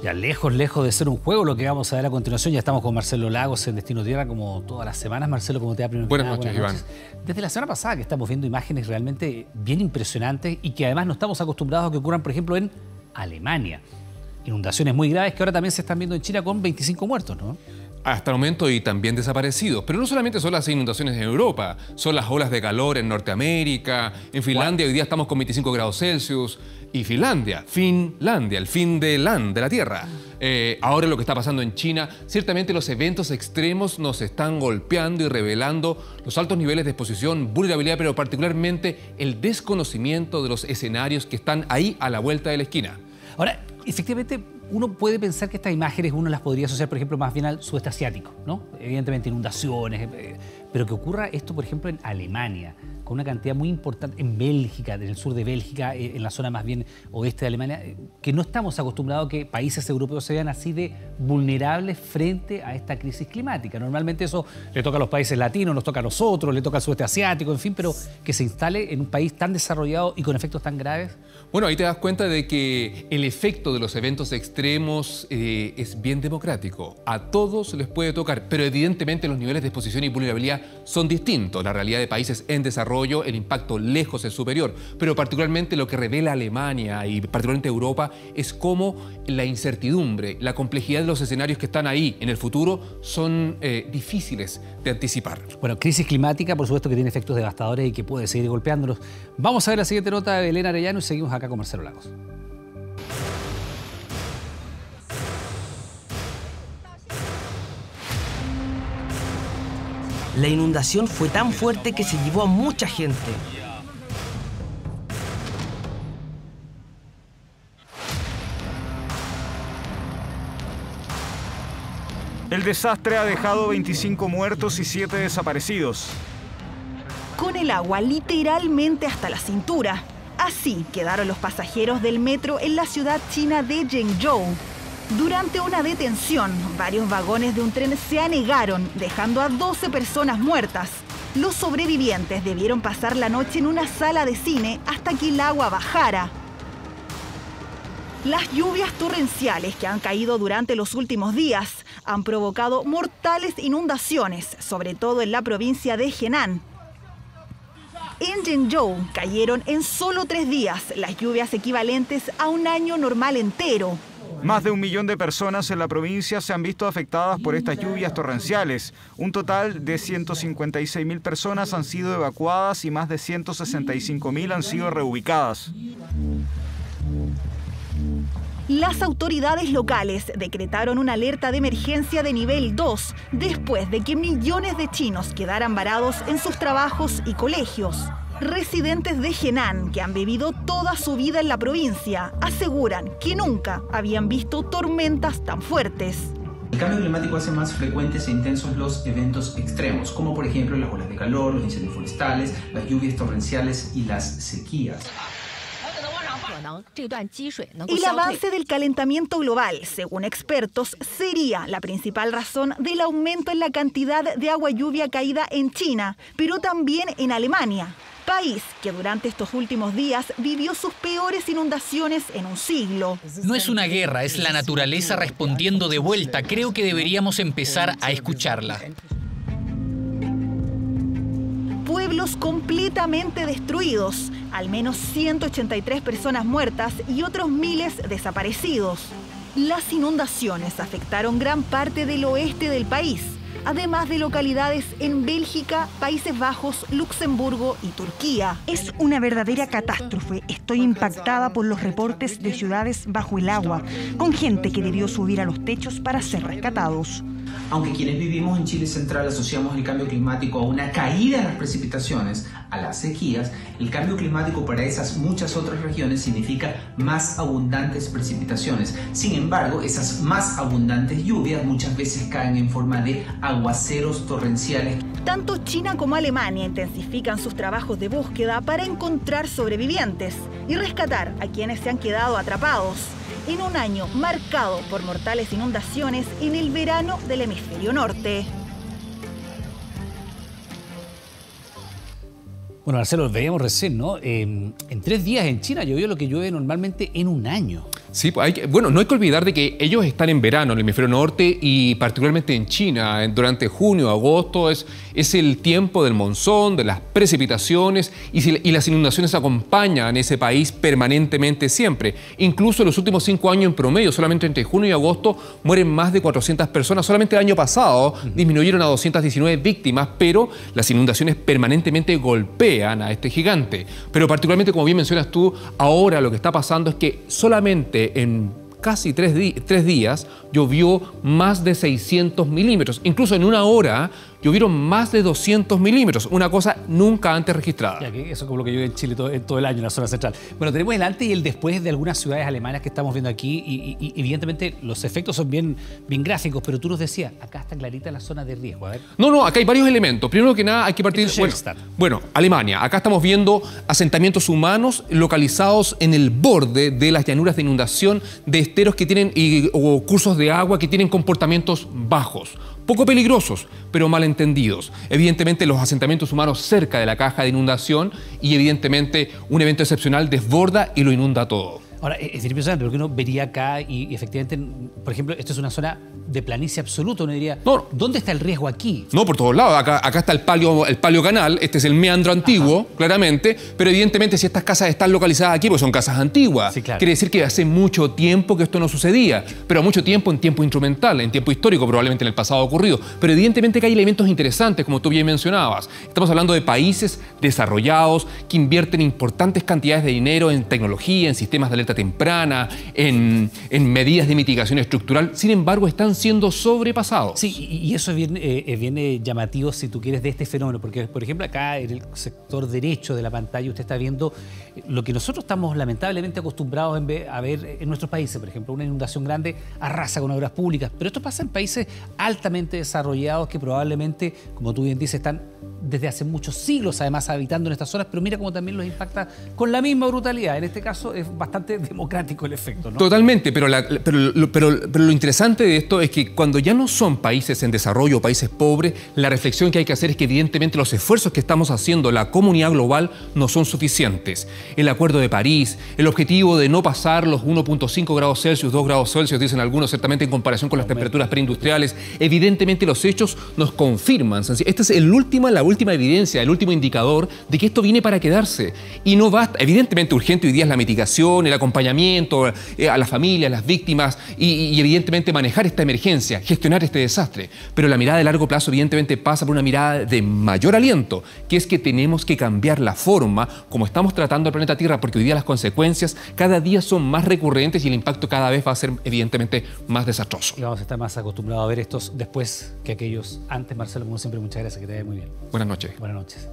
Ya lejos de ser un juego lo que vamos a ver a continuación. Ya estamos con Marcelo Lagos en Destino Tierra como todas las semanas. Marcelo, ¿cómo te va? Buenas noches, Iván. Desde la semana pasada que estamos viendo imágenes realmente bien impresionantes y que además no estamos acostumbrados a que ocurran, por ejemplo, en Alemania. Inundaciones muy graves que ahora también se están viendo en China con 25 muertos, ¿no? Hasta el momento y también desaparecidos. Pero no solamente son las inundaciones en Europa, son las olas de calor en Norteamérica, en Finlandia hoy día estamos con 25 grados Celsius. Y Finlandia, el fin de la Tierra. Ahora lo que está pasando en China, ciertamente los eventos extremos nos están golpeando y revelando los altos niveles de exposición, vulnerabilidad, pero particularmente el desconocimiento de los escenarios que están ahí a la vuelta de la esquina. Ahora, efectivamente, uno puede pensar que estas imágenes uno las podría asociar, por ejemplo, más bien al sudeste asiático, ¿no? Evidentemente inundaciones, pero que ocurra esto, por ejemplo, en Alemania, con una cantidad muy importante, en Bélgica, en el sur de Bélgica, en la zona más bien oeste de Alemania, que no estamos acostumbrados a que países europeos se vean así de vulnerables frente a esta crisis climática. Normalmente eso le toca a los países latinos, nos toca a nosotros, le toca al sudeste asiático, en fin, pero que se instale en un país tan desarrollado y con efectos tan graves. Bueno, ahí te das cuenta de que el efecto de los eventos extremos es bien democrático. A todos les puede tocar, pero evidentemente los niveles de exposición y vulnerabilidad son distintos. La realidad de países en desarrollo, el impacto lejos es superior. Pero particularmente lo que revela Alemania y particularmente Europa es cómo la incertidumbre, la complejidad de los escenarios que están ahí en el futuro son difíciles de anticipar. Bueno, crisis climática, por supuesto, que tiene efectos devastadores y que puede seguir golpeándonos. Vamos a ver la siguiente nota de Elena Arellano y seguimos acá con Marcelo Lagos. La inundación fue tan fuerte que se llevó a mucha gente. El desastre ha dejado 25 muertos y 7 desaparecidos. Con el agua literalmente hasta la cintura. Así quedaron los pasajeros del metro en la ciudad china de Zhengzhou. Durante una detención, varios vagones de un tren se anegaron, dejando a 12 personas muertas. Los sobrevivientes debieron pasar la noche en una sala de cine hasta que el agua bajara. Las lluvias torrenciales que han caído durante los últimos días han provocado mortales inundaciones, sobre todo en la provincia de Henan. En Zhengzhou cayeron en solo 3 días las lluvias equivalentes a un año normal entero. Más de 1 millón de personas en la provincia se han visto afectadas por estas lluvias torrenciales. Un total de 156.000 personas han sido evacuadas y más de 165.000 han sido reubicadas. Las autoridades locales decretaron una alerta de emergencia de nivel 2 después de que millones de chinos quedaran varados en sus trabajos y colegios. Residentes de Henan, que han vivido toda su vida en la provincia, aseguran que nunca habían visto tormentas tan fuertes. El cambio climático hace más frecuentes e intensos los eventos extremos, como por ejemplo las olas de calor, los incendios forestales, las lluvias torrenciales y las sequías. El avance del calentamiento global, según expertos, sería la principal razón del aumento en la cantidad de agua lluvia caída en China, pero también en Alemania, país que durante estos últimos días vivió sus peores inundaciones en un siglo. No es una guerra, es la naturaleza respondiendo de vuelta. Creo que deberíamos empezar a escucharla. Pueblos completamente destruidos, al menos 183 personas muertas y otros miles desaparecidos. Las inundaciones afectaron gran parte del oeste del país, además de localidades en Bélgica, Países Bajos, Luxemburgo y Turquía. Es una verdadera catástrofe. Estoy impactada por los reportes de ciudades bajo el agua, con gente que debió subir a los techos para ser rescatados. Aunque quienes vivimos en Chile central asociamos el cambio climático a una caída en las precipitaciones, a las sequías, el cambio climático para esas muchas otras regiones significa más abundantes precipitaciones. Sin embargo, esas más abundantes lluvias muchas veces caen en forma de aguaceros torrenciales. Tanto China como Alemania intensifican sus trabajos de búsqueda para encontrar sobrevivientes y rescatar a quienes se han quedado atrapados en un año marcado por mortales inundaciones en el verano del hemisferio norte. Bueno, Marcelo, lo veíamos recién, ¿no? En 3 días en China llovió lo que llueve normalmente en un año. Sí, bueno, no hay que olvidar de que ellos están en verano en el hemisferio norte y particularmente en China. Durante junio, agosto es el tiempo del monzón, de las precipitaciones y las inundaciones acompañan ese país permanentemente siempre. Incluso en los últimos 5 años en promedio, solamente entre junio y agosto, mueren más de 400 personas. Solamente el año pasado disminuyeron a 219 víctimas, pero las inundaciones permanentemente golpean a este gigante. Pero particularmente, como bien mencionas tú, ahora lo que está pasando es que solamente en casi 3 días llovió más de 600 milímetros. Incluso en una hora llovieron más de 200 milímetros, una cosa nunca antes registrada. Ya, que eso es como lo que llueve en Chile todo el año en la zona central. Bueno, tenemos el antes y el después de algunas ciudades alemanas que estamos viendo aquí y evidentemente los efectos son bien gráficos, pero tú nos decías, acá está clarita la zona de riesgo. A ver. No, acá hay varios elementos. Primero que nada hay que partir... Bueno, Alemania. Acá estamos viendo asentamientos humanos localizados en el borde de las llanuras de inundación de esteros que tienen o cursos de agua que tienen comportamientos bajos. Poco peligrosos, pero malentendidos. Evidentemente, los asentamientos humanos cerca de la caja de inundación y evidentemente un evento excepcional desborda y lo inunda todo. Ahora, es impresionante porque uno vería acá y efectivamente, por ejemplo, esto es una zona de planicie absoluta. Uno diría, ¿dónde está el riesgo aquí? No, por todos lados. Acá está el palio canal, este es el meandro antiguo, claramente, pero evidentemente si estas casas están localizadas aquí, pues son casas antiguas. Sí, claro. Quiere decir que hace mucho tiempo que esto no sucedía, pero mucho tiempo en tiempo instrumental, en tiempo histórico, probablemente en el pasado ocurrido. Pero evidentemente que hay elementos interesantes, como tú bien mencionabas. Estamos hablando de países desarrollados que invierten importantes cantidades de dinero en tecnología, en sistemas de alerta temprana, en medidas de mitigación estructural. Sin embargo, están siendo sobrepasados. Sí, y eso es bien llamativo, si tú quieres, de este fenómeno, porque, por ejemplo, acá en el sector derecho de la pantalla usted está viendo lo que nosotros estamos lamentablemente acostumbrados a ver en nuestros países. Por ejemplo, una inundación grande arrasa con obras públicas, pero esto pasa en países altamente desarrollados que probablemente, como tú bien dices, están desde hace muchos siglos además habitando en estas zonas, pero mira cómo también los impacta con la misma brutalidad. En este caso es bastante democrático el efecto, ¿no? Totalmente, pero lo interesante de esto es que cuando ya no son países en desarrollo o países pobres, la reflexión que hay que hacer es que evidentemente los esfuerzos que estamos haciendo la comunidad global no son suficientes. El Acuerdo de París, el objetivo de no pasar los 1.5 grados Celsius, 2 grados Celsius, dicen algunos, certamente en comparación con las temperaturas preindustriales, evidentemente los hechos nos confirman. Esta es la última evidencia, el último indicador de que esto viene para quedarse. Y no basta, evidentemente urgente hoy día es la mitigación, el acompañamiento a las familias, a las víctimas y evidentemente manejar esta emergencia, gestionar este desastre. Pero la mirada de largo plazo evidentemente pasa por una mirada de mayor aliento, que es que tenemos que cambiar la forma como estamos tratando el planeta Tierra, porque hoy día las consecuencias cada día son más recurrentes y el impacto cada vez va a ser evidentemente más desastroso. Y vamos a estar más acostumbrados a ver estos después que aquellos antes. Marcelo, como siempre, muchas gracias, que te vaya muy bien. Buenas noches. Buenas noches.